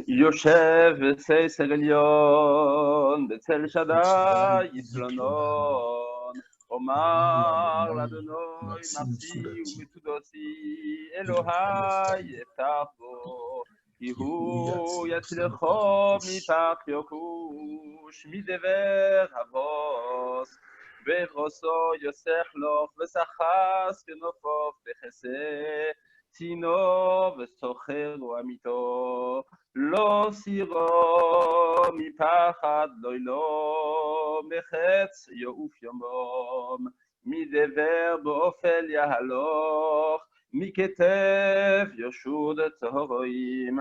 יושב בסייסר עליון, בצל שדי יסלונון, אומר לאדוני מרסי ומצודוסי, אלוהי יפתח בו, כי הוא יצילכו מפח יוקוש, מדבר הבוס, בברוסו יוסך לוך ושחס כנופוף תכסה, צינו וסוחר ועמיתו, לא סירו מפחד לא מחץ יעוף יומום, מדבר באופל יהלוך, מכתף ישוד צהרואים,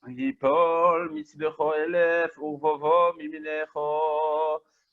ייפול מצבחו אלף ורבובו ממינכו,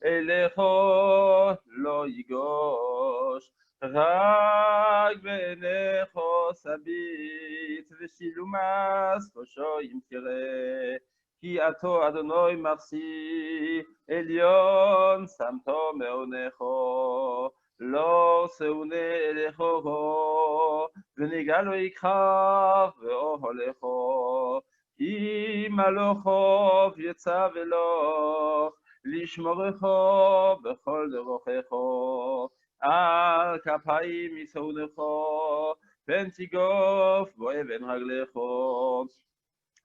אלכו לא יגוש, רק בעיניכו סביט ושילומס ראשו אם תראה, כי עתו אדוני מרסי עליון שמתו מעונכו, לא שאונה אליכו ונגע לו יקחב ואוהלכו, כי מלוכו יצא ולוך לשמורכו בכל דרכיכו, על כפיים יסעונכו, פן תיגוף בו אבן רגלכו,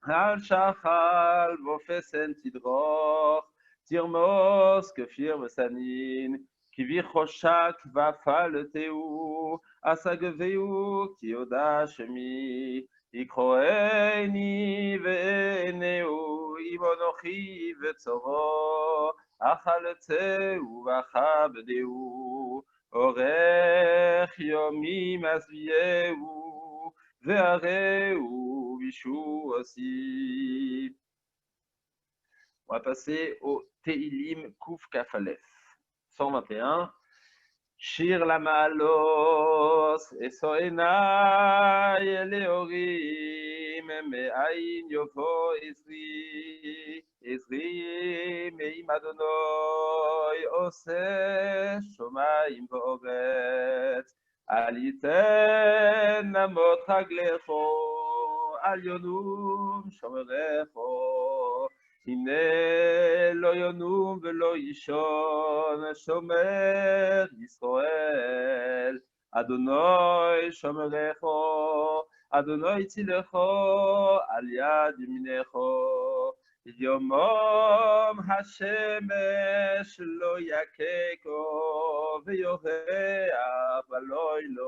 על שחל ופסן תדרוך, תרמוס כפיר וסנין, כבי חושק ופלטהו, אסגבהו כי יודע שמי, יקחוני ועינהו, אם אנוכי וצורו, אכלתהו וכבדהו, אורך יומי מסביהו, והראהו בישועתי. On va passer au Teilim Kouf Kafalef. 121. Shir la maalos esoenai eleorim me'ain yovo ezri me'im Adonai ose shomayim v'oretz al yiten namot raglecho al yonum shomerecho הנה לא ינום ולא יישון שומר ישראל, אדוני שומרכו, אדוני צילכו על יד ימינכו, יומם השמש לא יככו ויורח בלילה,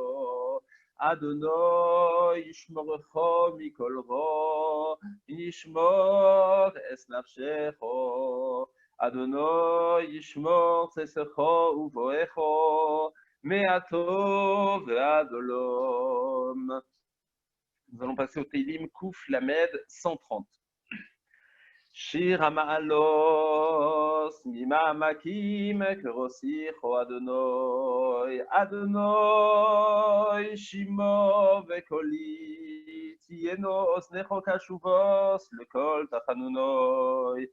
אדוני ישמורכו מכל רע, ישמור את נפשכו, אדוני ישמור צאתכו ובואכו, מהטוב ועד עולם. Nous allons passer au Teilim Kouf Lamed 130. שיר המעלות ממעמקים כרוסיך אדוני, אדוני שמעו וקולי, תהיינו אוזנך קשובוס לכל תחנוני,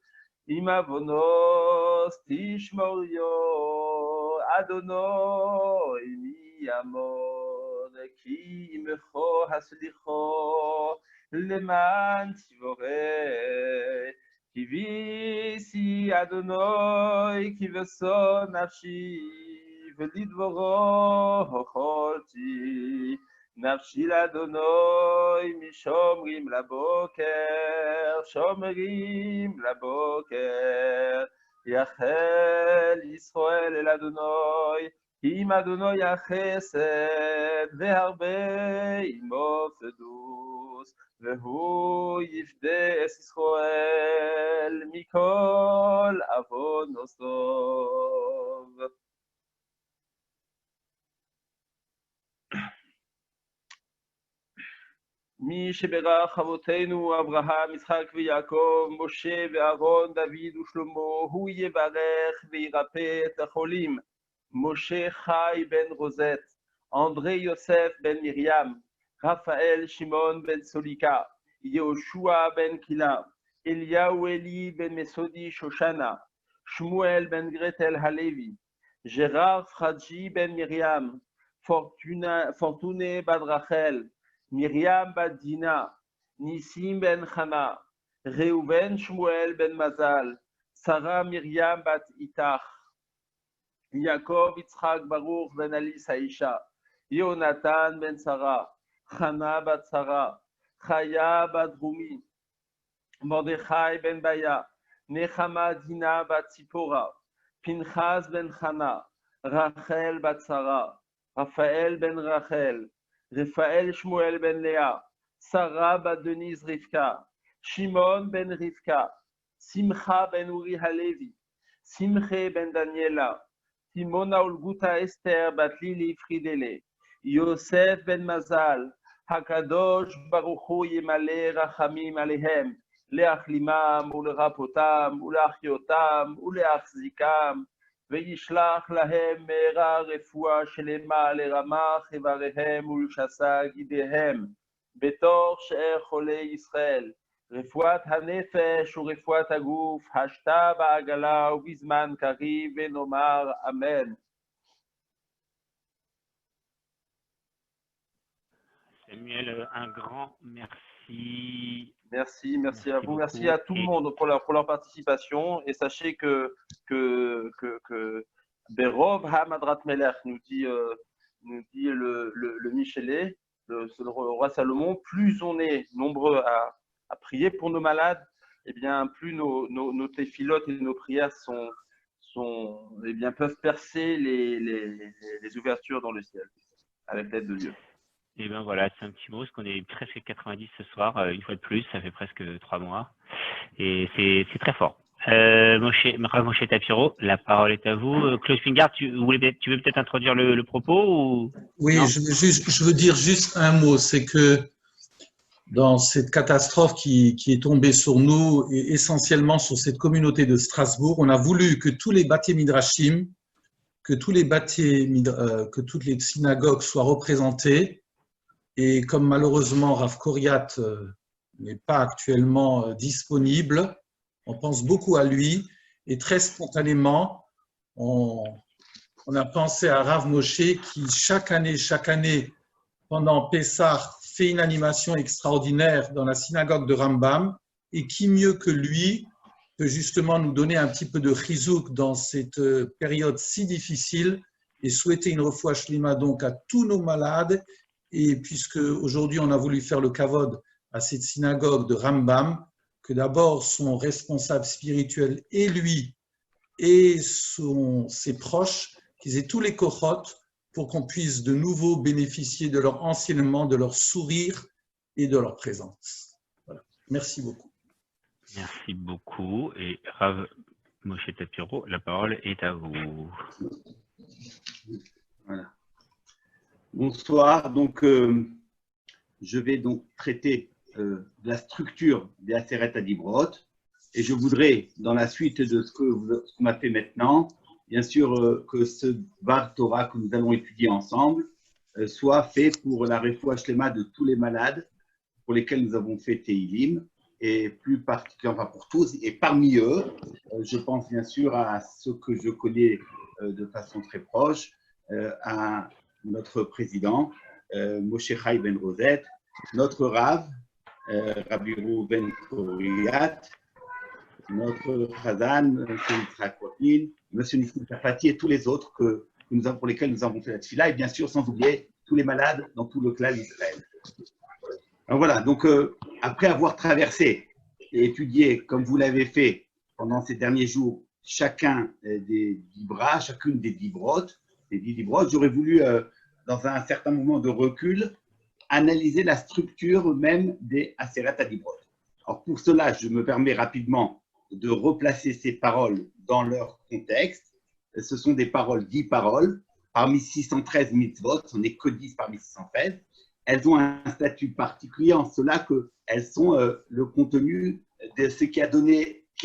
אם עוונוס תשמוריו, אדוני מי יעמוד, כי עמכו הסליחו למען ציבורי. קיוויתי אדוני כבשו נפשי, ולדברו הוכלתי, נפשי לאדוני משומרים לבוקר, שומרים לבוקר, יחל ישראל אל אדוני, כי עם אדוני החסד והרבה עמו פדוס, והוא יפדה את ישראל מכל עוונותיו. מי שברך אבותינו אברהם, יצחק ויעקב, משה ואהרון, דוד ושלמה, הוא יברך וירפא את החולים. משה חי בן רוזט, אנדרי יוסף בן מרים, רפאל שמעון בן סוליקה, יהושע בן קילה, אליהו אלי בן מסודי שושנה, שמואל בן גרטל הלוי, ג'רארד פרג'י בן מרים, פורטונה בת רחל, מרים בת דינה, ניסים בן חנה, Reuven Shmuel ben Mazal, Sarah Miriam bat Itach, Yaakov Yitzchak Baruch ben Alice Aisha, Yonatan ben Sarah, Chana bat Sarah, Chaya bat Rumi, Mordechai ben Baya, Nechama Dina bat Tzipora, Pinchas ben Chana, Rachel bat Sarah, Raphaël ben Rachel, Raphaël Shmuel ben Léa, Sarah bat Denise Rivka, Shimon ben Rivka, Simcha ben Uri Halevi, Simche ben Daniela, Simona Olguta Esther bat Lili Fridele, Yosef ben Mazal, Hakadosh Baruch Hu Yemale Rachamim Alehem, להחלימם ולרפאותם ולהחייותם ולהחזיקם וישלח להם מהרה רפואה שלמה לרמ"ח איבריהם ולשסה גידיהם בתוך שאר חולי ישראל, רפואת הנפש ורפואת הגוף, השתה בעגלה ובזמן קריב ונאמר אמן. Samuel, un grand merci. Merci à vous, merci à tout le monde pour leur participation. Et sachez que Berov Hamadrat Melech nous dit le Michelet, le roi Salomon, plus on est nombreux à prier pour nos malades, et bien plus nos téphilotes et nos prières eh bien, peuvent percer les ouvertures dans le ciel avec l'aide de Dieu. Et bien voilà, c'est un petit mot, parce qu'on est presque 90 ce soir, une fois de plus, ça fait presque 3 mois. Et c'est très fort. Moshe Tapiro, la parole est à vous. Claude Fingard, tu veux peut-être introduire le propos ou... Oui, je veux dire juste un mot, c'est que dans cette catastrophe qui est tombée sur nous et essentiellement sur cette communauté de Strasbourg, on a voulu que tous les Bate Midrashim, que toutes les synagogues soient représentées. Et comme malheureusement Rav Koriat n'est pas actuellement disponible, on pense beaucoup à lui et très spontanément, on a pensé à Rav Moshe qui chaque année, pendant Pessah, fait une animation extraordinaire dans la synagogue de Rambam et qui mieux que lui peut justement nous donner un petit peu de chizouk dans cette période si difficile et souhaiter une refoua shlima donc à tous nos malades. Et puisque aujourd'hui on a voulu faire le kavod à cette synagogue de Rambam, que d'abord son responsable spirituel et lui et ses proches, qu'ils aient tous les kochot pour qu'on puisse de nouveau bénéficier de leur enseignement, de leur sourire et de leur présence. Voilà. Merci beaucoup. Merci beaucoup. Et Rav Moshe Tapiro, la parole est à vous. Voilà. Bonsoir, donc je vais donc traiter de la structure des Aseret Adibrot et je voudrais, dans la suite de ce qu'on a fait maintenant, bien sûr que ce Var Torah que nous allons étudier ensemble soit fait pour la refoua shlema de tous les malades pour lesquels nous avons fait Teilim et plus particulièrement pour tous, et parmi eux, je pense bien sûr à ceux que je connais de façon très proche, à notre président, Moshe Chai ben Rosette, notre Rav, Rabbi Reuven Koriat, notre Chazan, M. Yitzhak Wakin, M. Nissim Tafati et tous les autres pour lesquels nous avons fait la tefila, et bien sûr, sans oublier tous les malades dans tout le clan d'Israël. Alors voilà, donc après avoir traversé et étudié, comme vous l'avez fait pendant ces derniers jours, chacun des 10 bras, chacune des 10 brottes, j'aurais voulu, dans un certain moment de recul, analyser la structure même des Aseret Adibrot. Alors pour cela, je me permets rapidement de replacer ces paroles dans leur contexte. Ce sont des paroles, 10 paroles, parmi 613 mitzvot, ce n'est que 10 parmi 613. Elles ont un statut particulier en cela qu'elles sont le contenu de ce qui a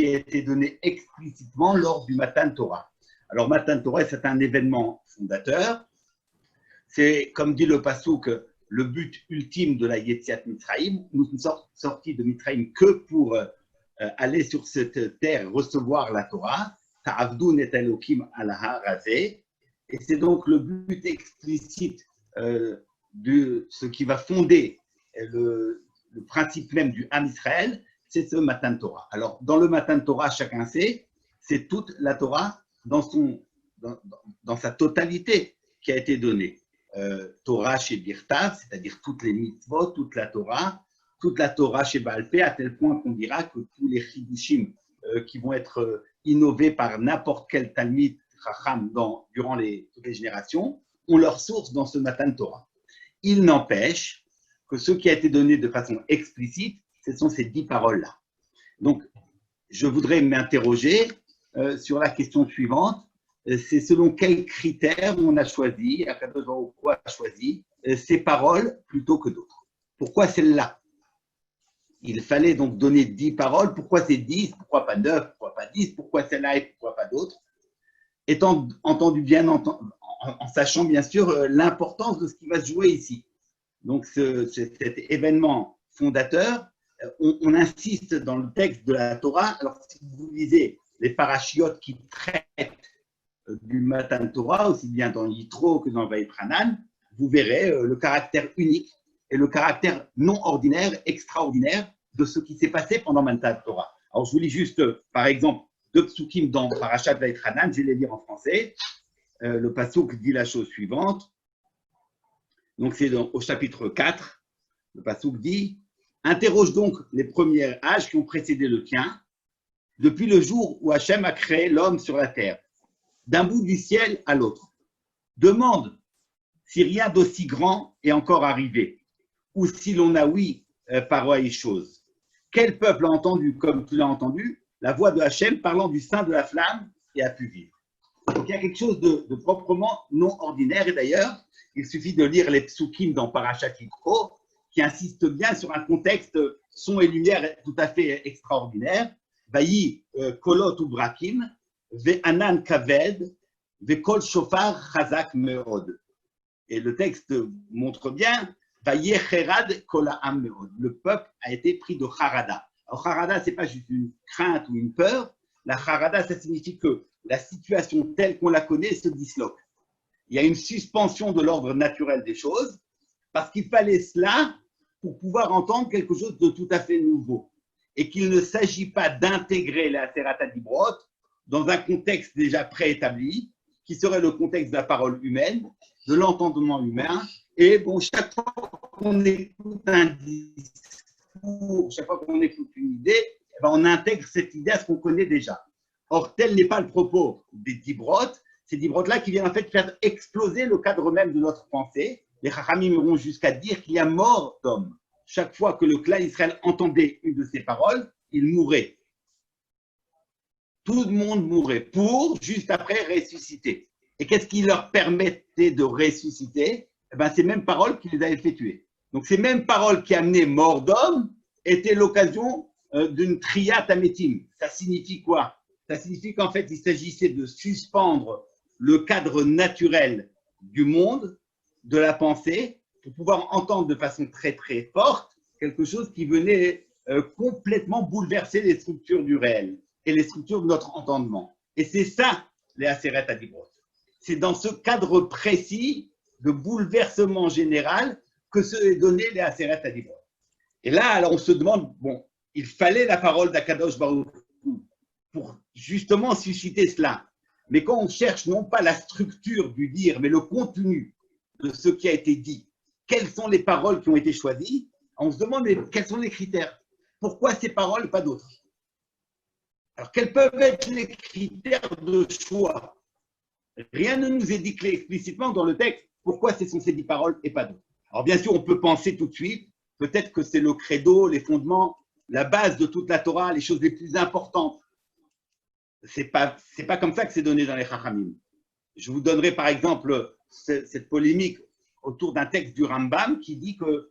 été donné explicitement lors du Matan Torah. Alors Matan Torah, c'est un événement fondateur. C'est, comme dit le Passouk, le but ultime de la Yetziat Mitzrayim. Nous sommes sortis de Mitzrayim que pour aller sur cette terre recevoir la Torah. Ta'avdun et Elokim al har hazeh. Et c'est donc le but explicite de ce qui va fonder le principe même du Ham Israël, c'est ce Matan Torah. Alors, dans le Matan Torah, chacun sait, c'est toute la Torah dans sa totalité qui a été donnée. Torah chez Birtav, c'est-à-dire toutes les mitzvot, toute la Torah chez Baal Peh, à tel point qu'on dira que tous les chidushim qui vont être innovés par n'importe quel Talmid Chacham durant toutes les générations ont leur source dans ce Matan Torah. Il n'empêche que ce qui a été donné de façon explicite, ce sont ces 10 paroles-là. Donc, je voudrais m'interroger sur la question suivante. C'est selon quels critères on a choisi, Akadosh Baruch Hu a choisi ces paroles plutôt que d'autres. Pourquoi celle-là? Il fallait donc donner 10 paroles. Pourquoi c'est 10? Pourquoi pas 9? Pourquoi pas 10? Pourquoi celle-là et pourquoi pas d'autres? Étant entendu bien, en sachant bien sûr l'importance de ce qui va se jouer ici. Donc cet événement fondateur, on insiste dans le texte de la Torah. Alors si vous lisez les parachiotes qui traitent du Matan Torah, aussi bien dans Yitro que dans Vaïtranan, vous verrez le caractère unique et le caractère non ordinaire, extraordinaire de ce qui s'est passé pendant Matan Torah. Alors je vous lis juste, par exemple, 2 psukim dans Parashat Vaïtranan, je vais les lire en français. Le pasuk dit la chose suivante. Donc c'est au chapitre 4, le pasuk dit « Interroge donc les premiers âges qui ont précédé le tien, depuis le jour où Hachem a créé l'homme sur la terre, d'un bout du ciel à l'autre. Demande si rien d'aussi grand est encore arrivé, ou si l'on a oui pareille chose. Quel peuple a entendu, comme tu l'as entendu, la voix de Hachem parlant du sein de la flamme et a pu vivre. » Donc il y a quelque chose de proprement non ordinaire, et d'ailleurs, il suffit de lire les psukim dans Parashat Yitro, qui insistent bien sur un contexte son et lumière tout à fait extraordinaire. Vayi kolot ubrakim, ve'anan kaved, ve'kol shofar chazak meod. Et le texte montre bien, vayi cherad kol ha'am meod. Le peuple a été pris de charada. Alors charada, ce n'est pas juste une crainte ou une peur. La charada, ça signifie que la situation telle qu'on la connaît se disloque. Il y a une suspension de l'ordre naturel des choses, parce qu'il fallait cela pour pouvoir entendre quelque chose de tout à fait nouveau. Et qu'il ne s'agit pas d'intégrer la Aseret HaDibrot dans un contexte déjà préétabli, qui serait le contexte de la parole humaine, de l'entendement humain. Et bon, chaque fois qu'on écoute un discours, chaque fois qu'on écoute une idée, on intègre cette idée à ce qu'on connaît déjà. Or, tel n'est pas le propos des Dibrot. Ces Dibrot-là qui viennent en fait faire exploser le cadre même de notre pensée. Les Chachamim iront jusqu'à dire qu'il y a mort d'homme. Chaque fois que le clan Israël entendait une de ces paroles, il mourait. Tout le monde mourait pour, juste après, ressusciter. Et qu'est-ce qui leur permettait de ressusciter? Ces mêmes paroles qui les avaient fait tuer. Donc ces mêmes paroles qui amenaient mort d'homme étaient l'occasion d'une triyat ametim. Ça signifie quoi? Ça signifie qu'en fait, il s'agissait de suspendre le cadre naturel du monde, de la pensée, pour pouvoir entendre de façon très très forte quelque chose qui venait complètement bouleverser les structures du réel et les structures de notre entendement. Et c'est ça, les Aseret HaDibrot. C'est dans ce cadre précis de bouleversement général que se est donné les Aseret HaDibrot. Et là, alors on se demande, bon, il fallait la parole d'Akadosh Baruch Hu pour justement susciter cela. Mais quand on cherche non pas la structure du dire, mais le contenu de ce qui a été dit, quelles sont les paroles qui ont été choisies, on se demande mais quels sont les critères. Pourquoi ces paroles, pas d'autres? Alors, quels peuvent être les critères de choix? Rien ne nous est dit explicitement dans le texte pourquoi ce sont ces 10 paroles et pas d'autres. Alors, bien sûr, on peut penser tout de suite, peut-être que c'est le credo, les fondements, la base de toute la Torah, les choses les plus importantes. C'est pas comme ça que c'est donné dans les Chachamim. Je vous donnerai par exemple cette polémique autour d'un texte du Rambam qui dit que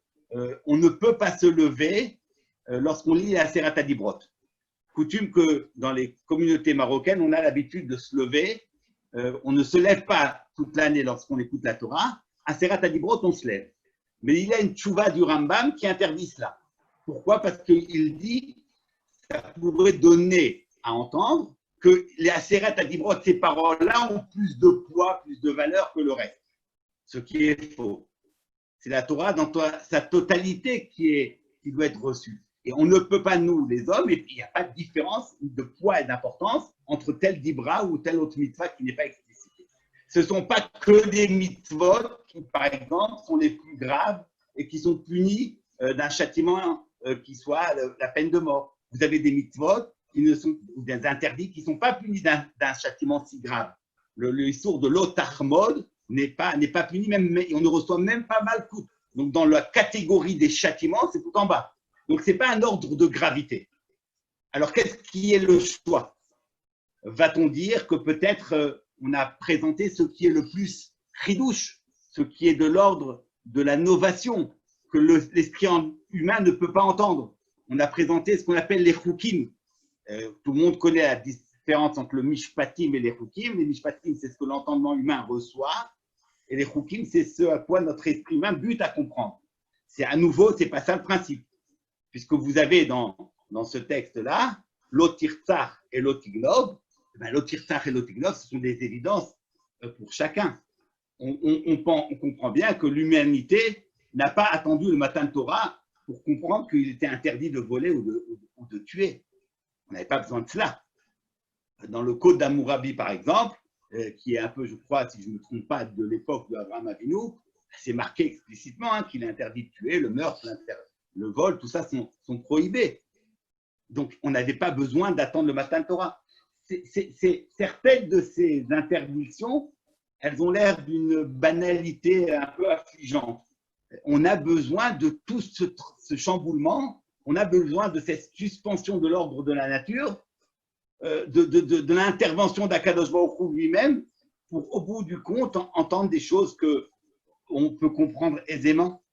on ne peut pas se lever lorsqu'on lit la Aseret HaDibrot. Coutume que dans les communautés marocaines, on a l'habitude de se lever. On ne se lève pas toute l'année lorsqu'on écoute la Torah. Aseret HaDibrot, on se lève. Mais il y a une tchouva du Rambam qui interdit cela. Pourquoi? Parce qu'il dit que ça pourrait donner à entendre que les Aseret HaDibrot, ces paroles-là, ont plus de poids, plus de valeur que le reste. Ce qui est faux. C'est la Torah dans sa totalité qui doit être reçue. Et on ne peut pas, nous, les hommes, et il n'y a pas de différence de poids et d'importance entre tel dibra ou tel autre mitzvah qui n'est pas explicité. Ce ne sont pas que des mitzvot qui, par exemple, sont les plus graves et qui sont punis d'un châtiment qui soit la peine de mort. Vous avez des mitzvot qui ne sont, ou des interdits qui ne sont pas punis d'un châtiment si grave. Le issour de l'otachmod n'est pas puni, même, on ne reçoit même pas malkout. Donc, dans la catégorie des châtiments, c'est tout en bas. Donc, ce n'est pas un ordre de gravité. Alors, qu'est-ce qui est le choix? Va-t-on dire que peut-être on a présenté ce qui est le plus chidouche, ce qui est de l'ordre de la novation, que l'esprit humain ne peut pas entendre? On a présenté ce qu'on appelle les choukim. Tout le monde connaît la différence entre le mishpatim et les choukim. Les mishpatim, c'est ce que l'entendement humain reçoit, et les choukim, c'est ce à quoi notre esprit humain bute à comprendre. C'est à nouveau, c'est pas ça le principe. Puisque vous avez dans ce texte-là, l'otirtzach et l'otignov, l'otirtzach et l'otignov, ce sont des évidences pour chacun. On comprend bien que l'humanité n'a pas attendu le Matan Torah pour comprendre qu'il était interdit de voler ou de tuer. On n'avait pas besoin de cela. Dans le Code d'Hammurabi, par exemple, qui est un peu, je crois, si je ne me trompe pas, de l'époque d'Abraham Avinu, c'est marqué explicitement qu'il est interdit de tuer, le meurtre, le vol, tout ça sont prohibés. Donc, on n'avait pas besoin d'attendre le Matan Torah. Certaines de ces interdictions, elles ont l'air d'une banalité un peu affligeante. On a besoin de tout ce chamboulement, on a besoin de cette suspension de l'ordre de la nature, de l'intervention d'Akadosh Baruch Hu lui-même, pour, au bout du compte, entendre des choses qu'on peut comprendre aisément,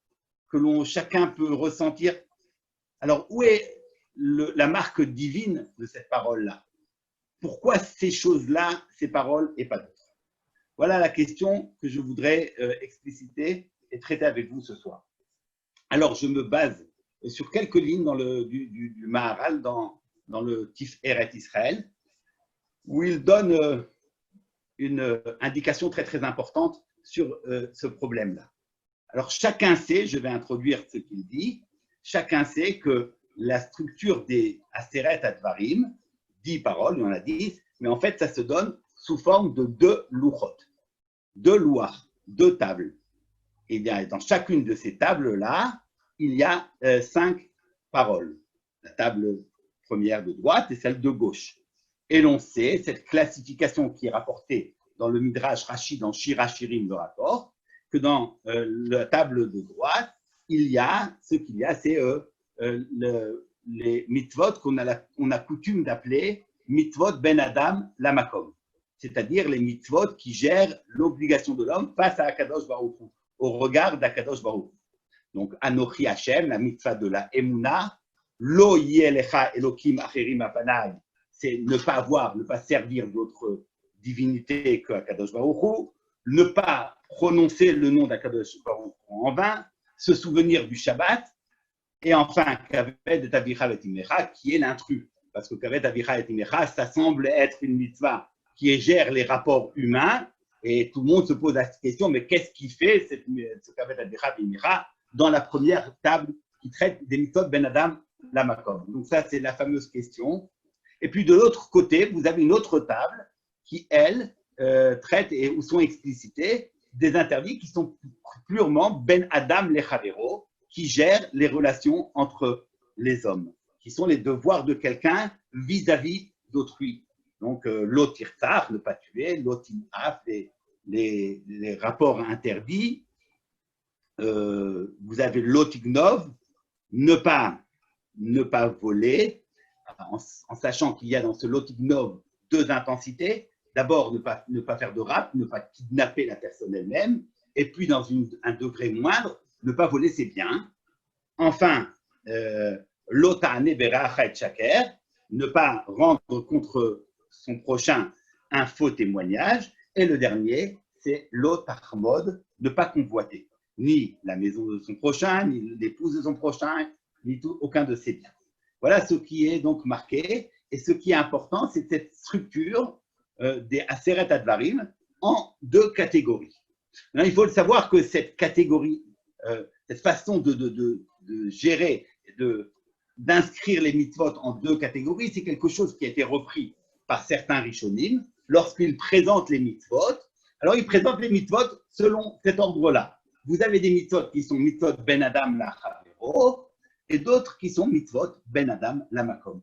que chacun peut ressentir. Alors, où est la marque divine de cette parole-là? Pourquoi ces choses-là, ces paroles, et pas d'autres? Voilà la question que je voudrais expliciter et traiter avec vous ce soir. Alors, je me base sur quelques lignes du Maharal, dans le Tiferet Israël, où il donne une indication très, très importante sur ce problème-là. Alors, chacun sait, je vais introduire ce qu'il dit, chacun sait que la structure des Aseret Advarim, 10 paroles, il y en a 10, mais en fait, ça se donne sous forme de 2 louchot, 2 louars, 2 tables. Et bien, dans chacune de ces tables-là, il y a 5 paroles. La table première de droite et celle de gauche. Et l'on sait, cette classification qui est rapportée dans le Midrash Rashi, dans Shir HaShirim, le rapport, que dans la table de droite, c'est les mitzvot qu'on a coutume d'appeler mitzvot ben Adam lamakom, c'est-à-dire les mitzvot qui gèrent l'obligation de l'homme face à Akadosh Baruch Hu, au regard d'Akadosh Baruch Hu. Donc, Anochi Hashem, la mitzvah de la Emuna, Lo yelecha Elokim acherim apanai, c'est ne pas servir d'autres divinités que Akadosh Baruch Hu, ne pas prononcer le nom d'Akadosh Baruch Hu en vain, se souvenir du Shabbat, et enfin, Kaved et Avicha et Imecha, qui est l'intrus. Parce que Kaved, Avicha et Imecha, ça semble être une mitzvah qui gère les rapports humains, et tout le monde se pose la question, mais qu'est-ce qui fait ce Kaved, Avicha et Imecha dans la première table qui traite des mitzvot Ben Adam Lamakom? Donc ça, c'est la fameuse question. Et puis de l'autre côté, vous avez une autre table qui, elle, traite et où sont explicités des interdits qui sont purement Ben Adam Lechavero, qui gèrent les relations entre les hommes, qui sont les devoirs de quelqu'un vis-à-vis d'autrui. Donc, l'otirtzar, ne pas tuer, l'otinaf, les rapports interdits. Vous avez l'otignov, ne pas voler, en sachant qu'il y a dans ce l'otignov 2 intensités. D'abord, ne pas faire de rap, ne pas kidnapper la personne elle-même, et puis dans un degré moindre, ne pas voler ses biens. Enfin, l'otane beracha et shaker, ne pas rendre contre son prochain un faux témoignage. Et le dernier, c'est l'otachmod, ne pas convoiter ni la maison de son prochain, ni l'épouse de son prochain, ni aucun de ses biens. Voilà ce qui est donc marqué. Et ce qui est important, c'est cette structure des Aseret Advarim en 2 catégories. Maintenant, il faut le savoir que cette catégorie, cette façon de gérer, de d'inscrire les mitzvot en deux catégories, c'est quelque chose qui a été repris par certains rishonim. Lorsqu'ils présentent les mitzvot, alors ils présentent les mitzvot selon cet ordre-là. Vous avez des mitzvot qui sont mitzvot ben adam la chavero et d'autres qui sont mitzvot ben adam la makom.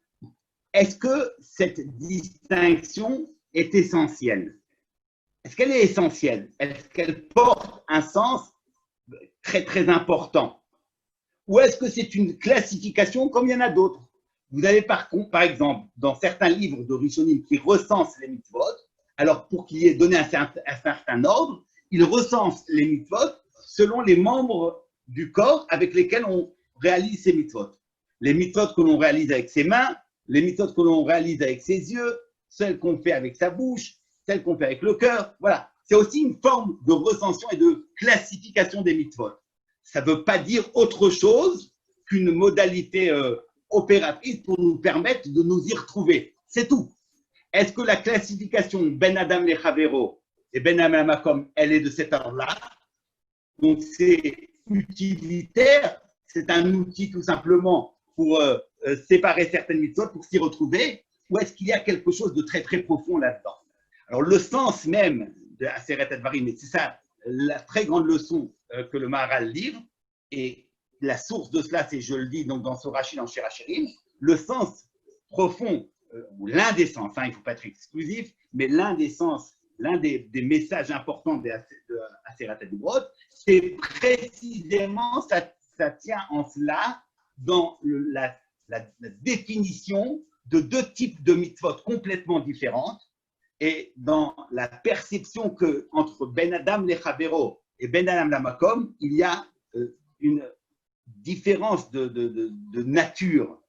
Est-ce que cette distinction est essentielle? Est-ce qu'elle est essentielle? Est-ce qu'elle porte un sens très très important? Ou est-ce que c'est une classification comme il y en a d'autres? Vous avez par exemple, dans certains livres de Rishonim qui recensent les mitzvot, alors pour qu'il y ait donné un certain ordre, ils recensent les mitzvot selon les membres du corps avec lesquels on réalise ces mitzvot. Les mitzvot que l'on réalise avec ses mains, les mitzvot que l'on réalise avec ses yeux, celles qu'on fait avec sa bouche, celles qu'on fait avec le cœur. Voilà, c'est aussi une forme de recension et de classification des mitzvot. Ça ne veut pas dire autre chose qu'une modalité opératrice pour nous permettre de nous y retrouver. C'est tout. Est-ce que la classification Ben Adam le Chavero et Ben Adam la Makom, elle est de cet ordre-là? Donc c'est utilitaire, c'est un outil tout simplement pour séparer certaines mitzvot, pour s'y retrouver, ou est-ce qu'il y a quelque chose de très très profond là-dedans? Alors le sens même de Aseret Advarim, et c'est ça la très grande leçon que le Maharal livre, et la source de cela, c'est, je le dis donc dans ce Rashi, dans Shir HaShirim, le sens profond, ou l'un des sens, il ne faut pas être exclusif, mais l'un des sens, l'un des messages importants de Aseret Adibrot, c'est précisément, ça tient en cela dans la définition de deux types de mitzvot complètement différentes, et dans la perception que entre Ben Adam le Chavero et Ben Adam la Makom, il y a une différence de nature,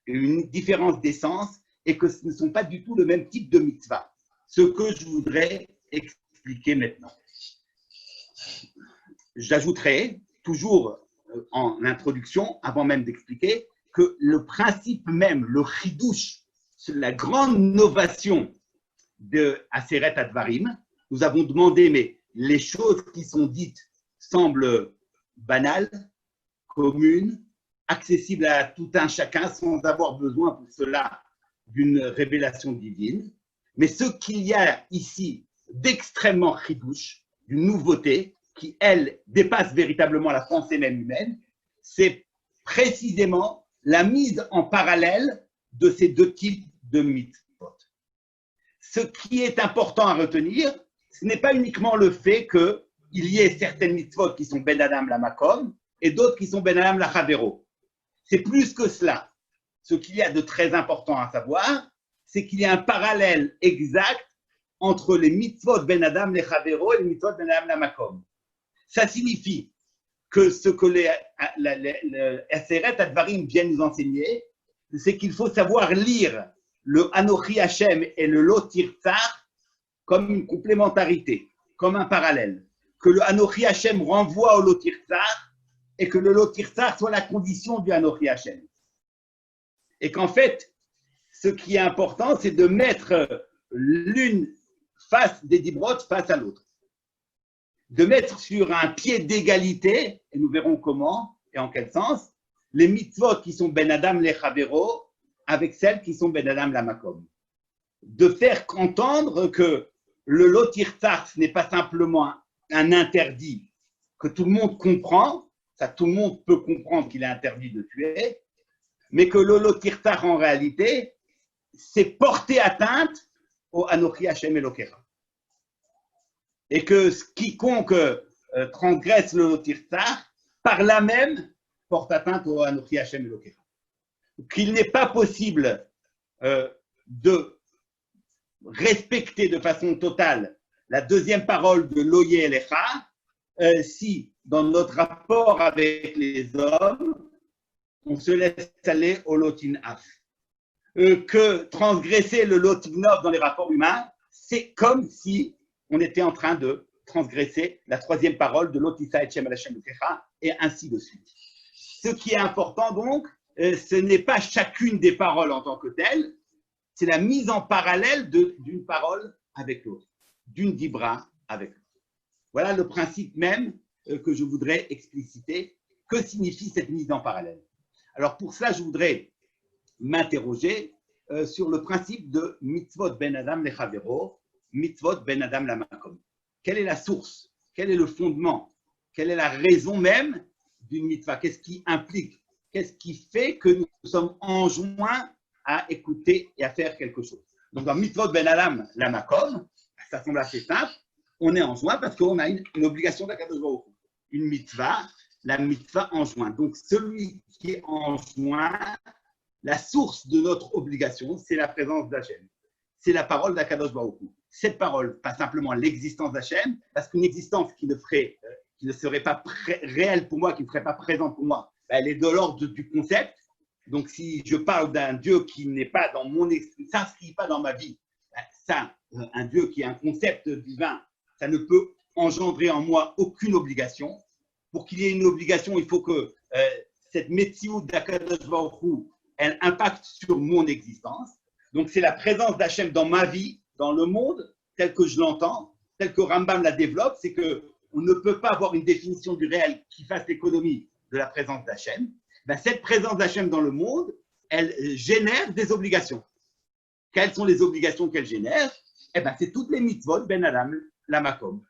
une différence d'essence, et que ce ne sont pas du tout le même type de mitzvah. Ce que je voudrais expliquer maintenant. J'ajouterai, toujours en introduction, avant même d'expliquer, que le principe même, le chidouche, la grande novation de Aseret Advarim, nous avons demandé, mais les choses qui sont dites semblent banales, communes, accessibles à tout un chacun sans avoir besoin pour cela d'une révélation divine. Mais ce qu'il y a ici d'extrêmement chidouche, d'une nouveauté, qui, elle, dépasse véritablement la pensée même humaine, c'est précisément la mise en parallèle de ces deux types de mitzvot. Ce qui est important à retenir, ce n'est pas uniquement le fait qu'il y ait certaines mitzvot qui sont Ben Adam la Makom et d'autres qui sont Ben Adam la Chavero. C'est plus que cela. Ce qu'il y a de très important à savoir, c'est qu'il y a un parallèle exact entre les mitzvot Ben Adam les Chavero et les mitzvot Ben Adam la Makom. Ça signifie que ce que les Aseret Advarim viennent nous enseigner, c'est qu'il faut savoir lire le Anochi Hashem et le Lo Tirtzach comme une complémentarité, comme un parallèle. Que le Anochi Hashem renvoie au Lo Tirtzach et que le Lo Tirtzach soit la condition du Anochi Hashem. Et qu'en fait, ce qui est important, c'est de mettre l'une face des Dibrot face à l'autre. De mettre sur un pied d'égalité, et nous verrons comment et en quel sens, les mitzvot qui sont Ben Adam les Chavero avec celles qui sont Ben Adam la Makom. De faire entendre que le Lo Tirtzach, ce n'est pas simplement un interdit que tout le monde comprend, ça tout le monde peut comprendre qu'il est interdit de tuer, mais que le Lo Tirtzach en réalité, c'est porter atteinte au Anochi Hashem Elokecha. Et que quiconque transgresse le Lo Tirtzach, par là même, porte atteinte au Anochi Hashem Elokecha. Qu'il n'est pas possible de respecter de façon totale la deuxième parole de Loye Elecha si, dans notre rapport avec les hommes, on se laisse aller au Lotin Af. Que transgresser le Lotinov dans les rapports humains, c'est comme si on était en train de transgresser la troisième parole de Lotissa et Shem Hashem Elokecha, et ainsi de suite. Ce qui est important donc, ce n'est pas chacune des paroles en tant que telle, c'est la mise en parallèle d'une parole avec l'autre, d'une dibra avec l'autre. Voilà le principe même que je voudrais expliciter. Que signifie cette mise en parallèle? Alors pour cela, je voudrais m'interroger sur le principe de mitzvot ben adam lechavero, mitzvot ben adam lamakom. Quelle est la source? Quel est le fondement? Quelle est la raison même d'une mitzvah? Qu'est-ce qui implique? Qu'est-ce qui fait que nous sommes enjoints à écouter et à faire quelque chose? Donc dans mitzvot ben adam lamakom, ça semble assez simple. On est enjoint parce qu'on a une obligation d'Akadosh Baruch Hu. Une mitzvah, la mitzvah enjoint. Donc celui qui est enjoint, la source de notre obligation, c'est la présence d'Hachem. C'est la parole d'Akadosh Baruch Hu. Cette parole, pas simplement l'existence d'Hachem, parce qu'une existence qui ne serait pas réelle pour moi, qui ne serait pas présente pour moi, elle est de l'ordre du concept. Donc si je parle d'un Dieu qui n'est pas dans mon esprit, s'inscrit pas dans ma vie, ça, un Dieu qui est un concept divin, ça ne peut engendrer en moi aucune obligation. Pour qu'il y ait une obligation, il faut que cette Metsiout d'Akadosh Baruch Hu, elle impacte sur mon existence. Donc c'est la présence d'Hachem dans ma vie, dans le monde, tel que je l'entends, tel que Rambam la développe, c'est qu'on ne peut pas avoir une définition du réel qui fasse l'économie de la présence d'Hachem. Ben, cette présence d'Hachem dans le monde, elle génère des obligations. Quelles sont les obligations qu'elle génère? Eh ben, c'est toutes les mitzvot, ben adam, la makom.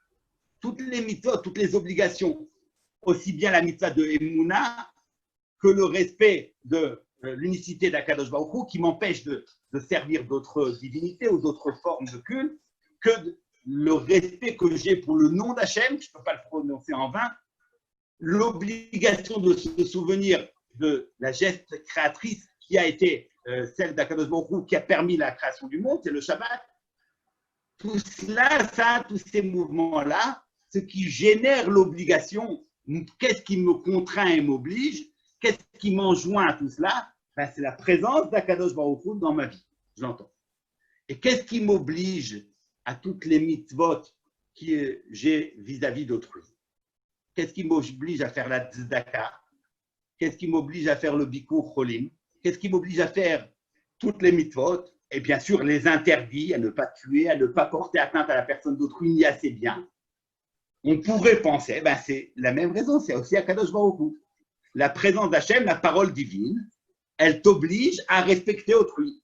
Toutes les mitzvot, toutes les obligations, aussi bien la mitzvah de Emouna que le respect de l'unicité d'Akadosh Baruch Hu qui m'empêche de servir d'autres divinités ou d'autres formes de culte, que le respect que j'ai pour le nom d'Hachem, je ne peux pas le prononcer en vain, l'obligation de se souvenir de la geste créatrice qui a été celle d'Akadosh Baruch Hu qui a permis la création du monde, c'est le Shabbat. Tout cela, tous ces mouvements-là, ce qui génère l'obligation, qu'est-ce qui me contraint et m'oblige, qu'est-ce qui m'enjoint à tout cela? Ben, c'est la présence d'Akadosh Baruch Hu dans ma vie, je l'entends. Et qu'est-ce qui m'oblige à toutes les mitzvot que j'ai vis-à-vis d'autrui? Qu'est-ce qui m'oblige à faire la tzedaka? Qu'est-ce qui m'oblige à faire le bikur cholim? Qu'est-ce qui m'oblige à faire toutes les mitzvot? Et bien sûr, les interdits, à ne pas tuer, à ne pas porter atteinte à la personne d'autrui ni à ses biens. On pourrait penser, ben c'est la même raison, c'est aussi Akadosh Baruch Hu. La présence d'Hachem, la parole divine, elle t'oblige à respecter autrui.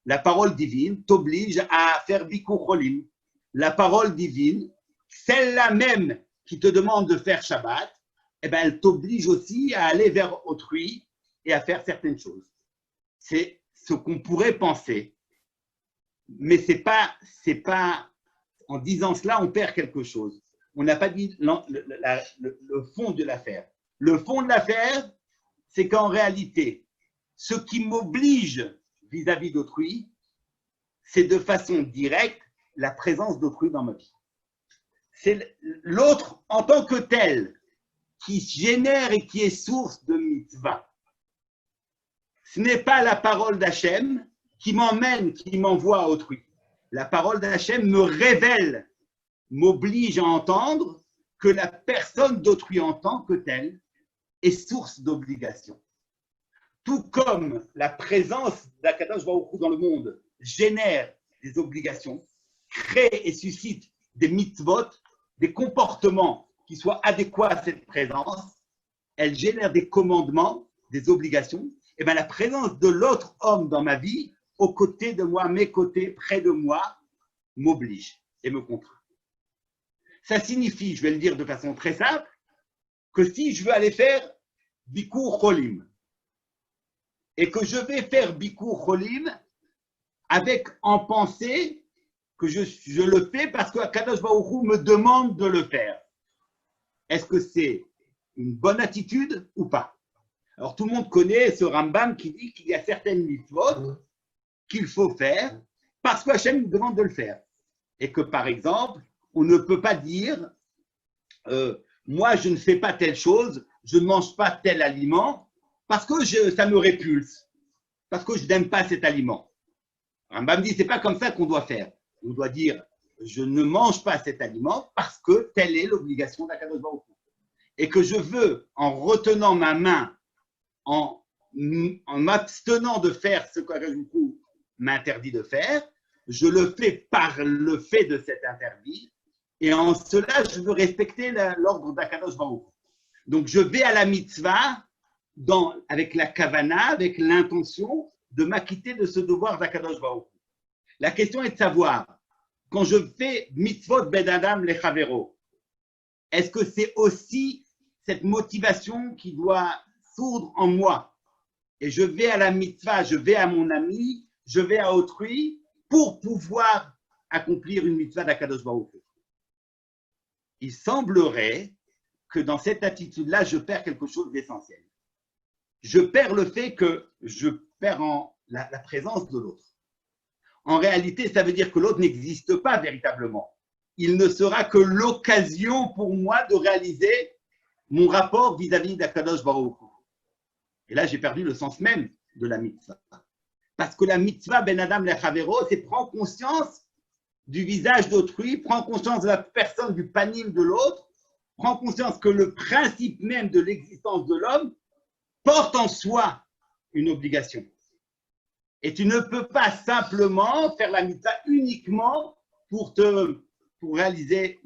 La parole divine t'oblige à faire bikur cholim. La parole divine, celle-là même qui te demande de faire Shabbat, eh ben, elle t'oblige aussi à aller vers autrui et à faire certaines choses. C'est ce qu'on pourrait penser. Mais c'est pas, en disant cela, on perd quelque chose. On n'a pas dit le fond de l'affaire. Le fond de l'affaire, c'est qu'en réalité, ce qui m'oblige vis-à-vis d'autrui, c'est de façon directe la présence d'autrui dans ma vie. C'est l'autre en tant que tel qui génère et qui est source de mitzvah. Ce n'est pas la parole d'Hachem qui m'emmène, qui m'envoie à autrui. La parole d'Hachem me révèle, m'oblige à entendre que la personne d'autrui en tant que telle est source d'obligation. Tout comme la présence d'Akadosh Baruch Hu dans le monde génère des obligations, crée et suscite des mitzvot, des comportements qui soient adéquats à cette présence, elle génère des commandements, des obligations, et bien la présence de l'autre homme dans ma vie, aux côtés de moi, à mes côtés, près de moi, m'oblige et me contraint. Ça signifie, je vais le dire de façon très simple, que si je veux aller faire bikur cholim, et que je vais faire bikur cholim avec en pensée que je le fais parce que Akadosh Baruch Hu me demande de le faire. Est-ce que c'est une bonne attitude ou pas? Alors tout le monde connaît ce Rambam qui dit qu'il y a certaines mitzvot qu'il faut faire parce que Hachem nous demande de le faire. Et que par exemple, on ne peut pas dire moi je ne fais pas telle chose, je ne mange pas tel aliment parce que ça me répulse, parce que je n'aime pas cet aliment. Rambam dit c'est pas comme ça qu'on doit faire. On doit dire je ne mange pas cet aliment parce que telle est l'obligation d'Akadosh Baruch Hu. Et que je veux, en retenant ma main, en m'abstenant de faire ce qu'Akadosh Baruch Hu m'interdit de faire, je le fais par le fait de cet interdit. Et en cela, je veux respecter l'ordre d'Akadosh Baruch Hu. Donc, je vais à la mitzvah avec la kavana, avec l'intention de m'acquitter de ce devoir d'Akadosh Baruch Hu. La question est de savoir, quand je fais mitzvot ben adam lechavero, est-ce que c'est aussi cette motivation qui doit sourdre en moi? Et je vais à la mitzvah, je vais à mon ami, je vais à autrui pour pouvoir accomplir une mitzvah d'Akadosh Baruch Hu. Il semblerait que dans cette attitude-là, je perds quelque chose d'essentiel. Je perds le fait que je perds la présence de l'autre. En réalité, ça veut dire que l'autre n'existe pas véritablement. Il ne sera que l'occasion pour moi de réaliser mon rapport vis-à-vis d'Akadosh Baruch Hu. Et là, j'ai perdu le sens même de la mitzvah. Parce que la mitzvah, ben adam lechavero, c'est prendre conscience du visage d'autrui, prendre conscience de la personne, du panim de l'autre, prendre conscience que le principe même de l'existence de l'homme porte en soi une obligation. Et tu ne peux pas simplement faire la mitzvah uniquement pour réaliser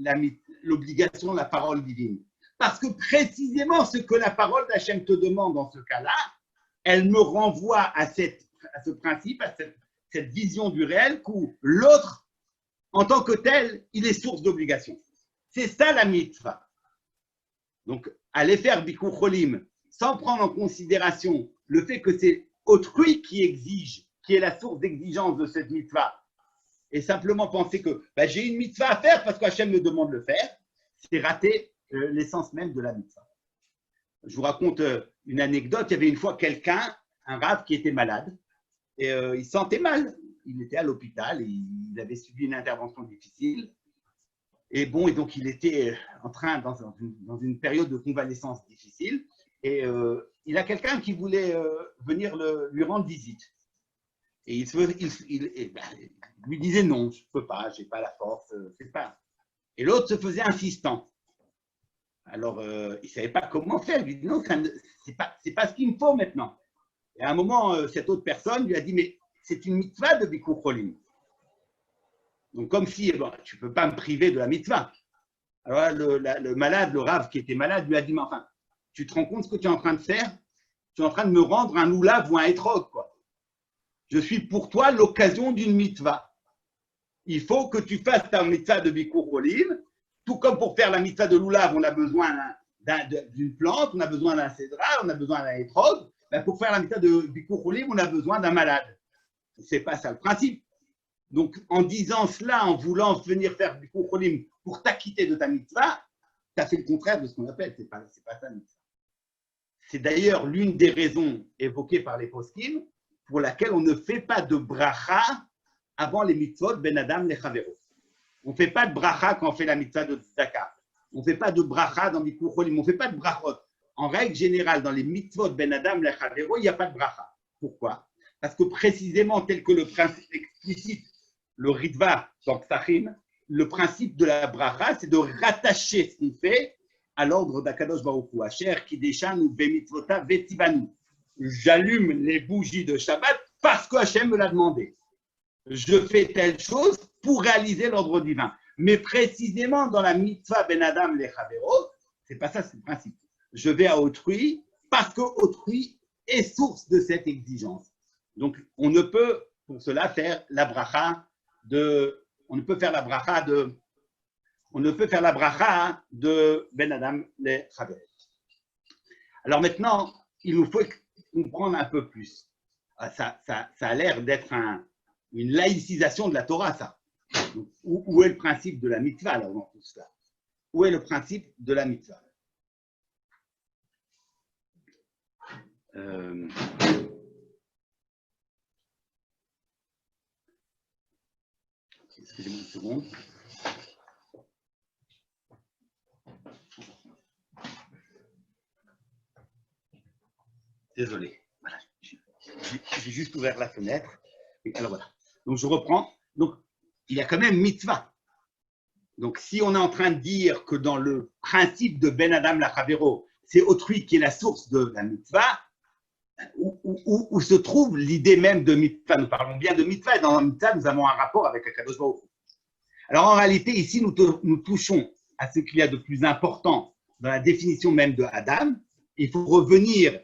l'obligation de la parole divine. Parce que précisément ce que la parole d'Hachem te demande dans ce cas-là, elle me renvoie à ce principe, à cette vision du réel, où l'autre, en tant que tel, il est source d'obligation. C'est ça la mitzvah. Donc, aller faire Bikur Cholim sans prendre en considération le fait que c'est autrui qui exige, qui est la source d'exigence de cette mitzvah, et simplement penser que j'ai une mitzvah à faire parce qu'Hachem me demande de le faire, c'est rater l'essence même de la mitzvah. Je vous raconte une anecdote. Il y avait une fois quelqu'un, un rav qui était malade, et il se sentait mal. Il était à l'hôpital, il avait subi une intervention difficile. Et donc il était en train, dans une période de convalescence difficile, et il a quelqu'un qui voulait venir lui rendre visite. Et il lui disait non, je ne peux pas, je n'ai pas la force, c'est pas. Et l'autre se faisait insistant. Alors, il ne savait pas comment faire. Il lui dit non, ce n'est pas ce qu'il me faut maintenant. Et à un moment, cette autre personne lui a dit, mais c'est une mitzvah de Bikur Cholim. Donc, comme si, tu ne peux pas me priver de la mitzvah. Alors, le malade, le rave qui était malade, lui a dit, mais enfin, tu te rends compte ce que tu es en train de faire? Tu es en train de me rendre un oulav ou un etrog, quoi. Je suis pour toi l'occasion d'une mitzvah. Il faut que tu fasses ta mitzvah de Bikur Cholim. Tout comme pour faire la mitzvah de l'oulav, on a besoin d'une plante, on a besoin d'un cédra, on a besoin d'un etrog. Pour faire la mitzvah de Bikur Cholim, on a besoin d'un malade. Ce n'est pas ça le principe. Donc, en disant cela, en voulant venir faire Bikur Cholim pour t'acquitter de ta mitzvah, tu as fait le contraire de ce qu'on appelle. Ce n'est pas ça mitzvah. C'est d'ailleurs l'une des raisons évoquées par les poskim pour laquelle on ne fait pas de bracha avant les mitzvot ben adam lechavero. On ne fait pas de bracha quand on fait la mitzvah de tzedaka. On ne fait pas de bracha dans Bikur Cholim. On ne fait pas de brachot. En règle générale, dans les mitzvot ben adam lechavero, il n'y a pas de bracha. Pourquoi? Parce que précisément, tel que le principe explicite, le ritva dans Ksachim, le principe de la bracha, c'est de rattacher ce qu'on fait à l'ordre d'Akadosh Baruch Hu. Asher kideshanu bemitzvota vetivanu. J'allume les bougies de Shabbat parce que Hachem me l'a demandé. Je fais telle chose pour réaliser l'ordre divin. Mais précisément dans la mitzvah ben adam lechavero, c'est pas ça, c'est le principe. Je vais à autrui parce que autrui est source de cette exigence. Donc, on ne peut pour cela faire la bracha de ben adam lechavero. Alors maintenant, il nous faut comprendre un peu plus. Ça a l'air d'être une laïcisation de la Torah, ça. Donc, où est le principe de la mitzvah alors, dans tout cela? Où est le principe de la mitzvah? Excusez-moi une seconde. Désolé. Voilà. J'ai juste ouvert la fenêtre. Et alors voilà. Donc je reprends. Donc il y a quand même mitzvah. Donc si on est en train de dire que dans le principe de Ben Adam Lachavero, c'est autrui qui est la source de la mitzvah, où se trouve l'idée même de mitzvah? Nous parlons bien de mitzvah et dans la mitzvah, nous avons un rapport avec Akadosh Baruch Hu. Alors en réalité, ici, nous touchons à ce qu'il y a de plus important dans la définition même de Adam. Il faut revenir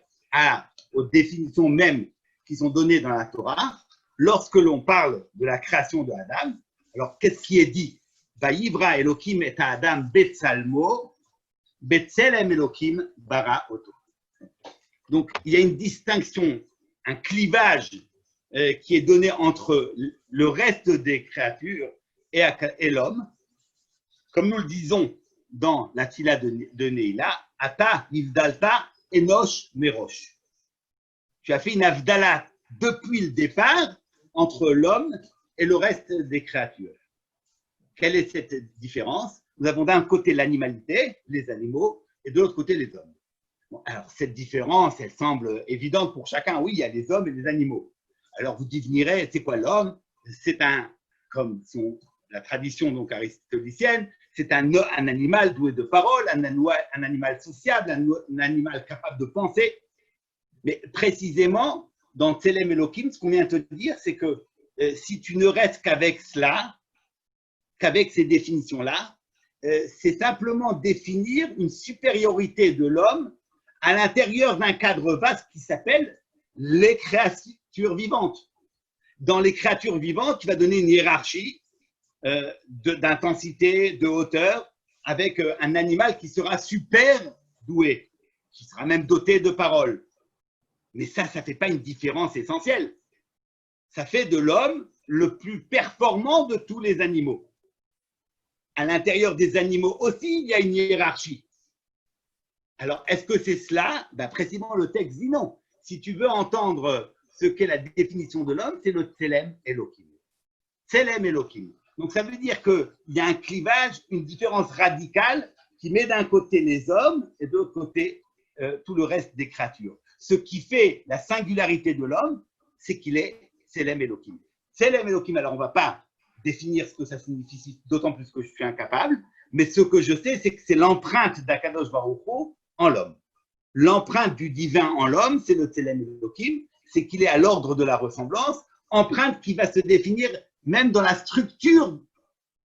aux définitions mêmes qui sont données dans la Torah, lorsque l'on parle de la création de Adam, alors qu'est-ce qui est dit? Vayivra Elohim et Adam betsalmo, betselem Elohim bara oto. Donc, il y a une distinction, un clivage qui est donné entre le reste des créatures et l'homme. Comme nous le disons dans la Tila de Neila, Ata Nivdalta Enosh Merosh. Tu as fait une avdala depuis le départ entre l'homme et le reste des créatures. Quelle est cette différence? Nous avons d'un côté l'animalité, les animaux, et de l'autre côté les hommes. Bon, alors, cette différence, elle semble évidente pour chacun. Oui, il y a les hommes et les animaux. Alors, vous devinerez, c'est quoi l'homme? C'est comme la tradition donc aristotélicienne, c'est un animal doué de parole, un animal sociable, un animal capable de penser. Mais précisément, dans Tselem Elohim, ce qu'on vient de te dire, c'est que si tu ne restes qu'avec cela, qu'avec ces définitions-là, c'est simplement définir une supériorité de l'homme à l'intérieur d'un cadre vaste qui s'appelle les créatures vivantes. Dans les créatures vivantes, tu vas donner une hiérarchie d'intensité, de hauteur, avec un animal qui sera super doué, qui sera même doté de paroles. Mais ça ne fait pas une différence essentielle. Ça fait de l'homme le plus performant de tous les animaux. À l'intérieur des animaux aussi, il y a une hiérarchie. Alors, est-ce que c'est cela? Ben, précisément, le texte dit non. Si tu veux entendre ce qu'est la définition de l'homme, c'est le Tselem Elohim. Tselem Elohim. Donc, ça veut dire qu'il y a un clivage, une différence radicale qui met d'un côté les hommes et de l'autre côté tout le reste des créatures. Ce qui fait la singularité de l'homme, c'est qu'il est Tselem Elohim. Tselem Elohim, alors on ne va pas définir ce que ça signifie, d'autant plus que je suis incapable, mais ce que je sais, c'est que c'est l'empreinte d'Akadosh Baruch Hu en l'homme. L'empreinte du divin en l'homme, c'est le Tselem Elohim, c'est qu'il est à l'ordre de la ressemblance, empreinte qui va se définir même dans la structure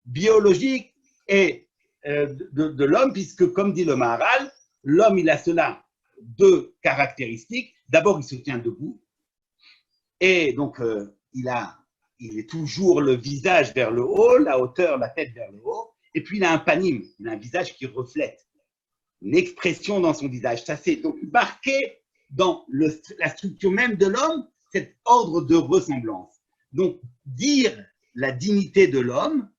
biologique et de l'homme, puisque comme dit le Maharal, l'homme il a cela deux caractéristiques. D'abord, il se tient debout, et donc il est toujours le visage vers le haut, la hauteur, la tête vers le haut, et puis il a un panim, il a un visage qui reflète une expression dans son visage. Ça c'est donc marqué dans la structure même de l'homme, cet ordre de ressemblance. Donc, dire la dignité de l'homme,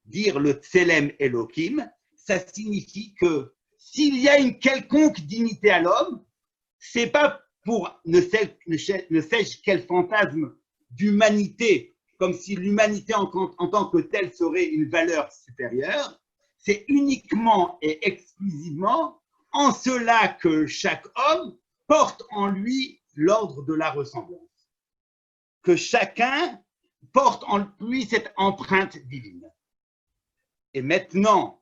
dire le Tselem Elohim, ça signifie que s'il y a une quelconque dignité à l'homme, c'est pas pour ne sais-je quel fantasme d'humanité, comme si l'humanité en tant que telle serait une valeur supérieure, c'est uniquement et exclusivement en cela que chaque homme porte en lui l'ordre de la ressemblance. Que chacun porte en lui cette empreinte divine. Et maintenant,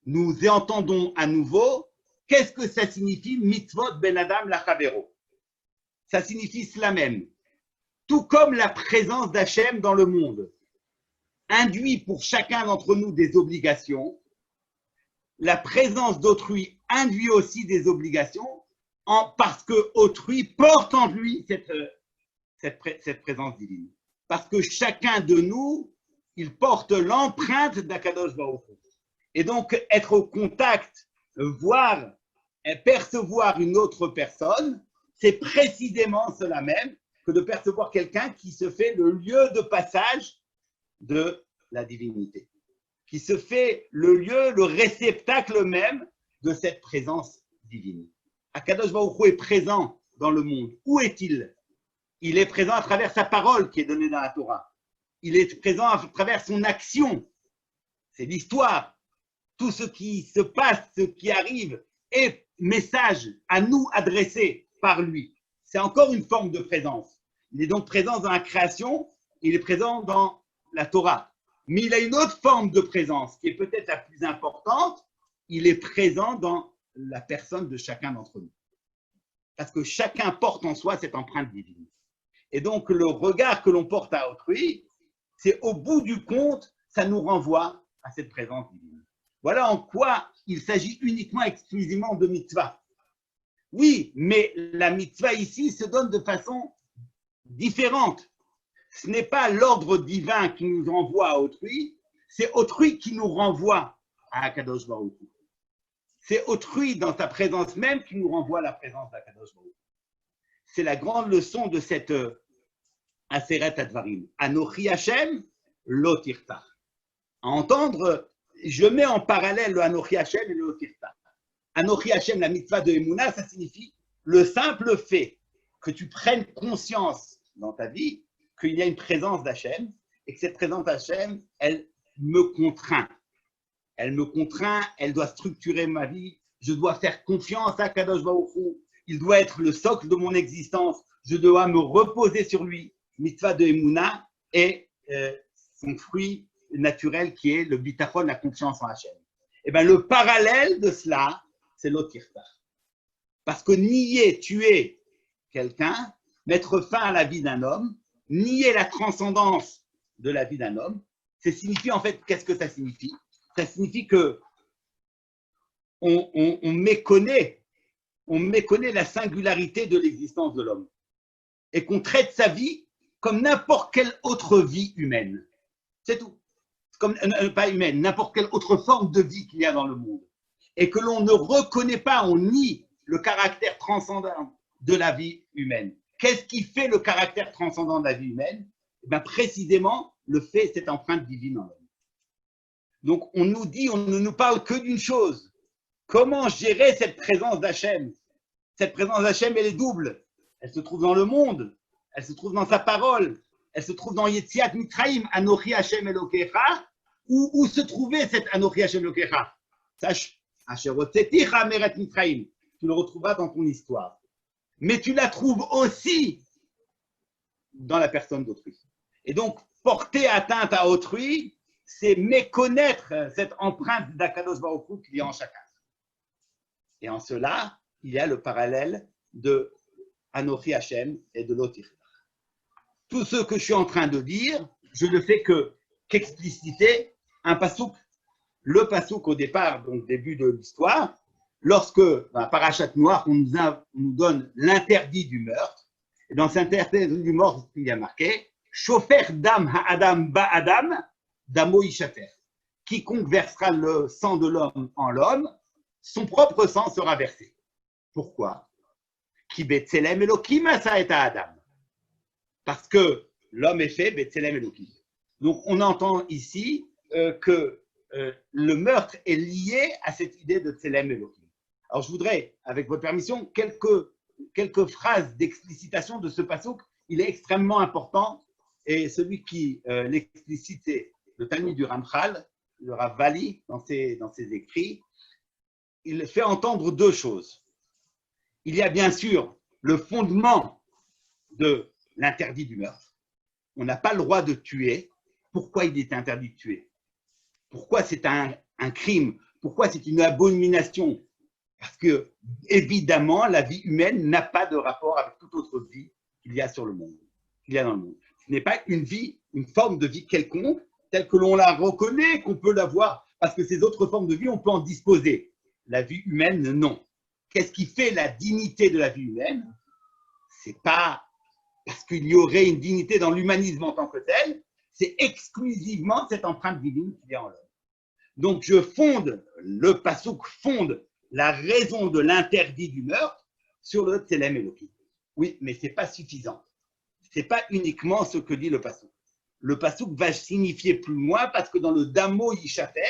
nous entendons à nouveau, qu'est-ce que ça signifie mitzvot ben adam lachavero? Ça signifie cela même. Tout comme la présence d'Hachem dans le monde induit pour chacun d'entre nous des obligations, la présence d'autrui induit aussi des obligations parce que autrui porte en lui cette présence divine. Parce que chacun de nous, il porte l'empreinte d'Akadosh Baruch Hu. Et donc, être au contact, voir, percevoir une autre personne, c'est précisément cela même que de percevoir quelqu'un qui se fait le lieu de passage de la divinité, qui se fait le lieu, le réceptacle même de cette présence divine. Akadosh Baruch Hu est présent dans le monde. Où est-il? Il est présent à travers sa parole qui est donnée dans la Torah. Il est présent à travers son action. C'est l'histoire. Tout ce qui se passe, ce qui arrive, est message à nous adressé par lui. C'est encore une forme de présence. Il est donc présent dans la création, il est présent dans la Torah. Mais il a une autre forme de présence qui est peut-être la plus importante. Il est présent dans la personne de chacun d'entre nous. Parce que chacun porte en soi cette empreinte divine. Et donc, le regard que l'on porte à autrui, c'est au bout du compte, ça nous renvoie à cette présence divine. Voilà en quoi il s'agit uniquement, exclusivement de mitzvah. Oui, mais la mitzvah ici se donne de façon différente. Ce n'est pas l'ordre divin qui nous renvoie à autrui, c'est autrui qui nous renvoie à Akadosh Baruch Hu. C'est autrui dans sa présence même qui nous renvoie à la présence d'Akadosh Baruch Hu. C'est la grande leçon de cette Aseret Advarim. Anochi Hashem lo tirtach. À entendre, je mets en parallèle le Anochi Hashem et le lo tirtach. Anochi Hashem, la mitzvah de Emouna, ça signifie le simple fait que tu prennes conscience dans ta vie qu'il y a une présence d'Hachem et que cette présence d'Hachem, elle me contraint. Elle me contraint, elle doit structurer ma vie. Je dois faire confiance à Kadosh Baruch Hu. Il doit être le socle de mon existence. Je dois me reposer sur lui. Mitzvah de Emouna et son fruit naturel qui est le bitachon, la confiance en Hachem. Et bien, le parallèle de cela, c'est l'otirtach. Parce que nier, tuer quelqu'un, mettre fin à la vie d'un homme, nier la transcendance de la vie d'un homme, ça signifie en fait, qu'est-ce que ça signifie? Ça signifie que on méconnaît la singularité de l'existence de l'homme et qu'on traite sa vie comme n'importe quelle autre vie humaine. C'est tout. Comme, pas humaine, n'importe quelle autre forme de vie qu'il y a dans le monde. Et que l'on ne reconnaît pas, on nie le caractère transcendant de la vie humaine. Qu'est-ce qui fait le caractère transcendant de la vie humaine? Eh bien, précisément, le fait, cette empreinte divine en l'homme. Donc, on nous dit, on ne nous parle que d'une chose. Comment gérer cette présence d'Hachem? Cette présence d'Hachem, elle est double. Elle se trouve dans le monde, elle se trouve dans sa parole, elle se trouve dans Yetziat Mitraim, Anochi Hashem Elokecha. Où se trouvait cette Anochi Hashem Elokecha? Sache, Asheroteticha Meret Mitraim. Tu le retrouveras dans ton histoire. Mais tu la trouves aussi dans la personne d'autrui. Et donc, porter atteinte à autrui, c'est méconnaître cette empreinte d'Akadosh Baruch Hu qu'il y a en chacun. Et en cela, il y a le parallèle de Anochi Hashem et de l'Otirtach. Tout ce que je suis en train de dire, je ne fais qu'expliciter un pasouk. Le pasouk au départ, donc début de l'histoire, lorsque, dans la parashat noire, on nous donne l'interdit du meurtre, et dans cet interdit du meurtre, il y a marqué Shofer dam ha'adam ba'adam, damo ishater. Quiconque versera le sang de l'homme en l'homme, son propre sang sera versé. Pourquoi? Ki betzelem elokim asa et Adam. Parce que l'homme est fait betzelem elokim. Donc on entend ici que le meurtre est lié à cette idée de tzelem elokim. Alors je voudrais, avec votre permission, quelques phrases d'explicitation de ce passouk. Il est extrêmement important et celui qui l'explicite, c'est le Talmud du Ramchal, le Rav Vali, dans ses écrits. Il fait entendre deux choses. Il y a bien sûr le fondement de l'interdit du meurtre. On n'a pas le droit de tuer. Pourquoi il est interdit de tuer? Pourquoi c'est un crime? Pourquoi c'est une abomination? Parce que, évidemment, la vie humaine n'a pas de rapport avec toute autre vie qu'il y a sur le monde, qu'il y a dans le monde. Ce n'est pas une vie, une forme de vie quelconque, telle que l'on la reconnaît, qu'on peut l'avoir, parce que ces autres formes de vie, on peut en disposer. La vie humaine, non. Qu'est-ce qui fait la dignité de la vie humaine? C'est pas parce qu'il y aurait une dignité dans l'humanisme en tant que tel, c'est exclusivement cette empreinte divine qu'il y a en l'homme. Donc le pasouk fonde la raison de l'interdit du meurtre sur le tzelem elokim. Oui, mais ce n'est pas suffisant. Ce n'est pas uniquement ce que dit le pasouk. Le pasouk va signifier plus loin parce que dans le damo yishater,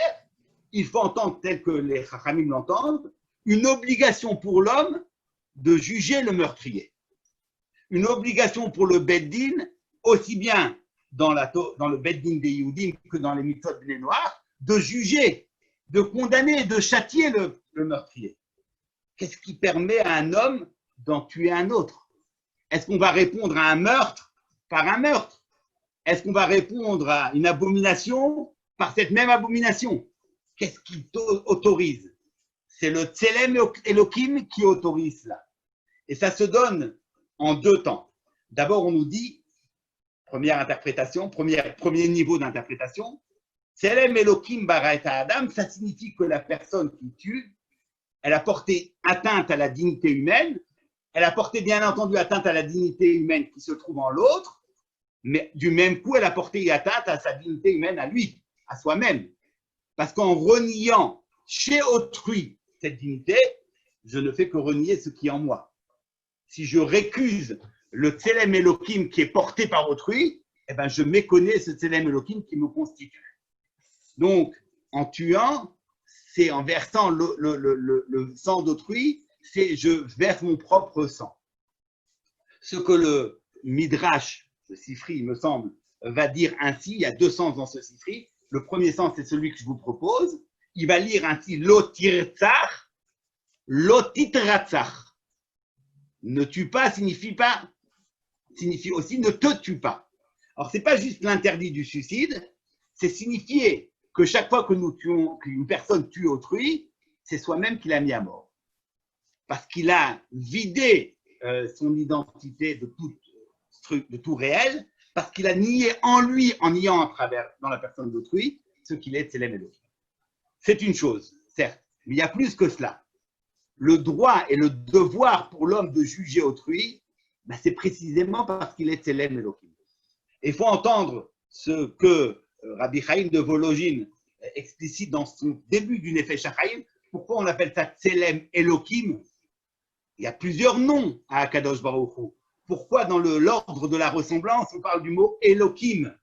il faut entendre tel que les chachamim l'entendent, une obligation pour l'homme de juger le meurtrier. Une obligation pour le Beddin, aussi bien dans le Beddin des Yehudim que dans les mitzvot des Noirs, de juger, de condamner, de châtier le meurtrier. Qu'est-ce qui permet à un homme d'en tuer un autre? Est-ce qu'on va répondre à un meurtre par un meurtre? Est-ce qu'on va répondre à une abomination par cette même abomination? Qu'est-ce qui autorise? C'est le tzelem elokim qui autorise cela. Et ça se donne en deux temps. D'abord, on nous dit, première interprétation, premier niveau d'interprétation, tzelem elokim bara et Adam, ça signifie que la personne qui tue elle a porté atteinte à la dignité humaine, elle a porté bien entendu atteinte à la dignité humaine qui se trouve en l'autre, mais du même coup, elle a porté atteinte à sa dignité humaine à lui, à soi-même. Parce qu'en reniant chez autrui cette dignité, je ne fais que renier ce qui est en moi. Si je récuse le Tselem Elohim qui est porté par autrui, eh ben je méconnais ce Tselem Elohim qui me constitue. Donc, en tuant, c'est en versant le sang d'autrui, c'est je verse mon propre sang. Ce que le Midrash, le Sifri, il me semble, va dire ainsi, il y a deux sens dans ce Sifri. Le premier sens, c'est celui que je vous propose. Il va lire ainsi Lotirtzach, Lotitratzach. Ne tue pas signifie aussi ne te tue pas. Alors, ce n'est pas juste l'interdit du suicide, c'est signifier que chaque fois que nous tuons, qu'une personne tue autrui, c'est soi-même qui l'a mis à mort. Parce qu'il a vidé son identité de tout réel, parce qu'il a nié en lui, en niant à travers, dans la personne d'autrui, ce qu'il est, Tselem Elohim. C'est une chose, certes, mais il y a plus que cela. Le droit et le devoir pour l'homme de juger autrui, ben c'est précisément parce qu'il est Tselem Elohim. Et il faut entendre ce que Rabbi Chaim de Volojine explicite dans son début du Nefesh HaChaim. Pourquoi on appelle ça Tselem Elohim? Il y a plusieurs noms à Akadosh Baruch Hu. Pourquoi dans l'ordre de la ressemblance, on parle du mot Elohim?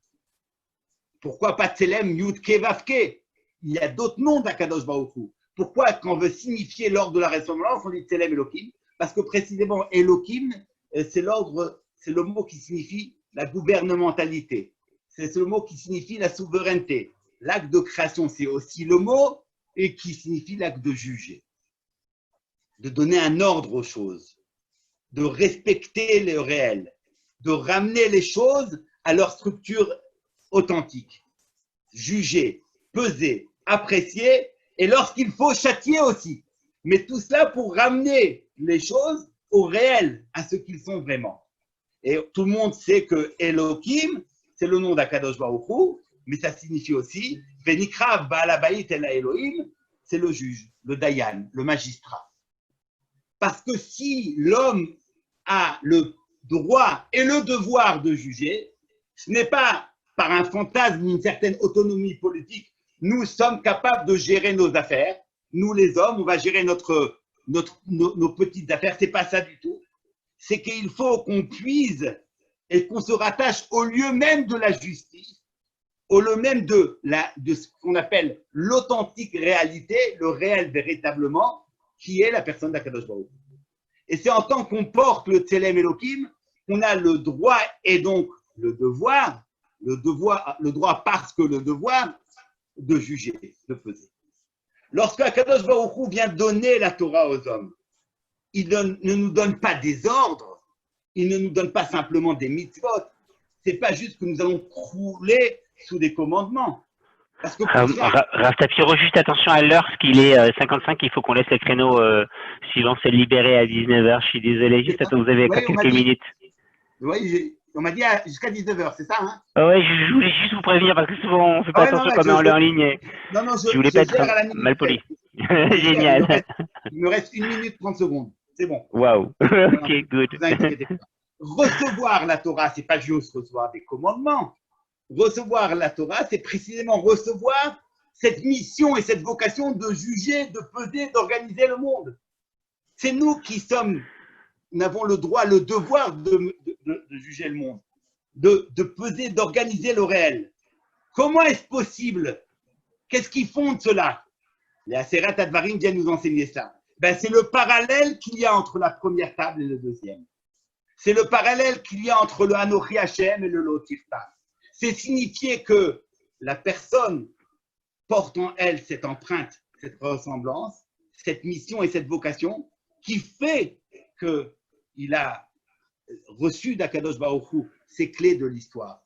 Pourquoi pas Tselem Yud-Ke Vav-Ke? Il y a d'autres noms d'Akadosh Baruch Hu. Pourquoi, quand on veut signifier l'ordre de la ressemblance, on dit Tselem Elohim? Parce que précisément Elohim, c'est le mot qui signifie la gouvernementalité. C'est le mot qui signifie la souveraineté. L'acte de création, c'est aussi le mot et qui signifie l'acte de juger. De donner un ordre aux choses, de respecter le réel, de ramener les choses à leur structure authentique. Juger, peser, apprécier et lorsqu'il faut châtier aussi. Mais tout cela pour ramener les choses au réel, à ce qu'ils sont vraiment. Et tout le monde sait que Elohim, c'est le nom d'Akadosh Baruch Hu, mais ça signifie aussi Venikra Baal Habayit El Elohim, c'est le juge, le Dayan, le magistrat. Parce que si l'homme a le droit et le devoir de juger, ce n'est pas par un fantasme, une certaine autonomie politique. Nous sommes capables de gérer nos affaires. Nous, les hommes, on va gérer nos petites affaires. Ce n'est pas ça du tout. C'est qu'il faut qu'on puise et qu'on se rattache au lieu même de la justice, au lieu même de ce qu'on appelle l'authentique réalité, le réel véritablement, qui est la personne d'Akadosh Baruch Hu. Et c'est en tant qu'on porte le Tselem Elohim qu'on a le droit et donc le droit parce que le devoir de juger, de peser. Lorsque Akadosh Baruch Hu vient donner la Torah aux hommes, il ne nous donne pas des ordres, il ne nous donne pas simplement des mitzvot. C'est pas juste que nous allons crouler sous des commandements. Parce que Rav Tapiro, juste attention à l'heure, parce qu'il est 55, il faut qu'on laisse le créneau suivant celle libérée à 19h. Je suis désolé, juste attends, vous avez quelques minutes. Oui, on m'a dit jusqu'à 19h, c'est ça, hein? Oui, je voulais juste vous prévenir parce que souvent on ne fait pas attention quand on est en ligne. Non, je voulais pas être mal poli. Génial. Il me reste 1 minute 30 secondes. C'est bon. Waouh. Ok, good. Recevoir la Torah, c'est pas juste recevoir des commandements. Recevoir la Torah, c'est précisément recevoir cette mission et cette vocation de juger, de peser, d'organiser le monde. C'est nous qui avons le droit, le devoir de juger le monde, de peser, d'organiser le réel. Comment est-ce possible? Qu'est-ce qui fonde cela? Les Aseret Advarim viennent nous enseigner ça. Ben, c'est le parallèle qu'il y a entre la première table et le deuxième. C'est le parallèle qu'il y a entre le Anochi Hashem et le Lotirta. C'est signifier que la personne porte en elle cette empreinte, cette ressemblance, cette mission et cette vocation qui fait qu'il a reçu d'Akadosh Baruch Hu ces clés de l'histoire.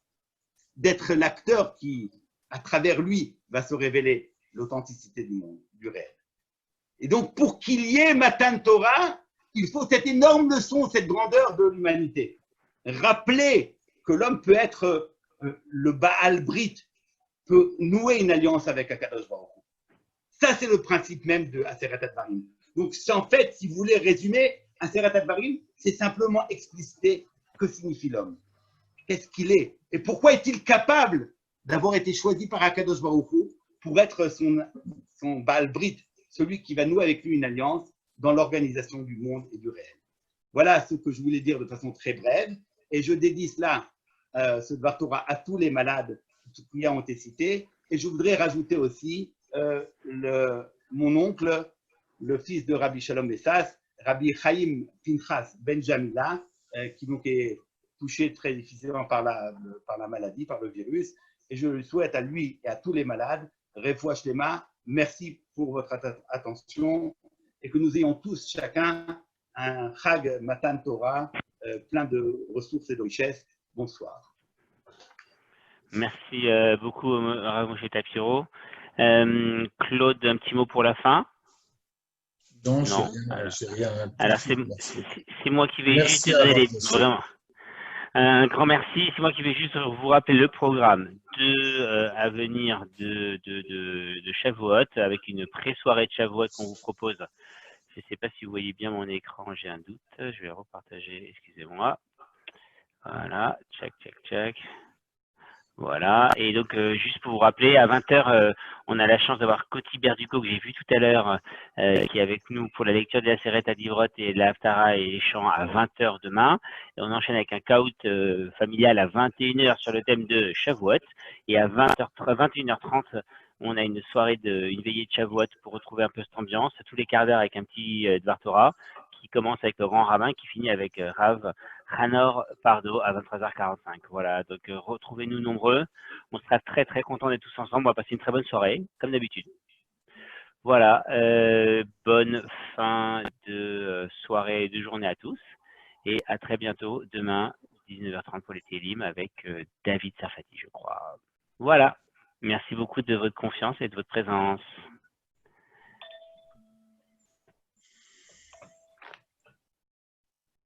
D'être l'acteur qui, à travers lui, va se révéler l'authenticité du monde, du réel. Et donc, pour qu'il y ait Matan Torah, il faut cette énorme leçon, cette grandeur de l'humanité. Rappeler que l'homme peut être le Baal Brit, peut nouer une alliance avec Akadosh Baruch Hu. Ça, c'est le principe même de Aseret Advarim. Donc, c'est en fait, si vous voulez résumer, un Seret Advarim, c'est simplement expliciter que signifie l'homme. Qu'est-ce qu'il est? Et pourquoi est-il capable d'avoir été choisi par Akadosh Baruch Hu pour être son Baal Brit, celui qui va nouer avec lui une alliance dans l'organisation du monde et du réel. Voilà ce que je voulais dire de façon très brève. Et je dédie cela, ce Dvar Torah, à tous les malades qui ont été cités. Et je voudrais rajouter aussi mon oncle, le fils de Rabbi Shalom Bessas, Rabbi Chaim Pinchas Ben Jamila, qui donc est touché très difficilement par la maladie, par le virus. Et je lui souhaite à lui et à tous les malades, Refoua Shlema, merci pour votre attention et que nous ayons tous chacun un Chag Matan Torah plein de ressources et de richesses. Bonsoir. Merci beaucoup, Rav Moshe Tapiro. Claude, un petit mot pour la fin? Non, Non. j'ai rien. Alors, c'est moi qui vais Merci juste donner monsieur. vraiment. Un grand merci. C'est moi qui vais juste vous rappeler le programme à venir de Shavuot avec une pré-soirée de Shavuot qu'on vous propose. Je ne sais pas si vous voyez bien mon écran, j'ai un doute. Je vais repartager, excusez-moi. Voilà, check. Voilà, et donc juste pour vous rappeler, à 20h, on a la chance d'avoir Coty Berduco, que j'ai vu tout à l'heure, qui est avec nous pour la lecture de la Seret Adivrot et de la Haftara et les chants à 20h demain. Et on enchaîne avec un caout familial à 21h sur le thème de Shavuot. Et à 21h30, on a une soirée, une veillée de Shavuot pour retrouver un peu cette ambiance, tous les quarts d'heure avec un petit Dvar Torah, qui commence avec le grand rabbin, qui finit avec Rav Hanor Pardo à 23h45. Voilà, donc retrouvez-nous nombreux. On sera très très contents d'être tous ensemble. On va passer une très bonne soirée, comme d'habitude. Voilà, bonne fin de soirée et de journée à tous. Et à très bientôt, demain, 19h30 pour les Télim avec David Sarfati, je crois. Voilà, merci beaucoup de votre confiance et de votre présence.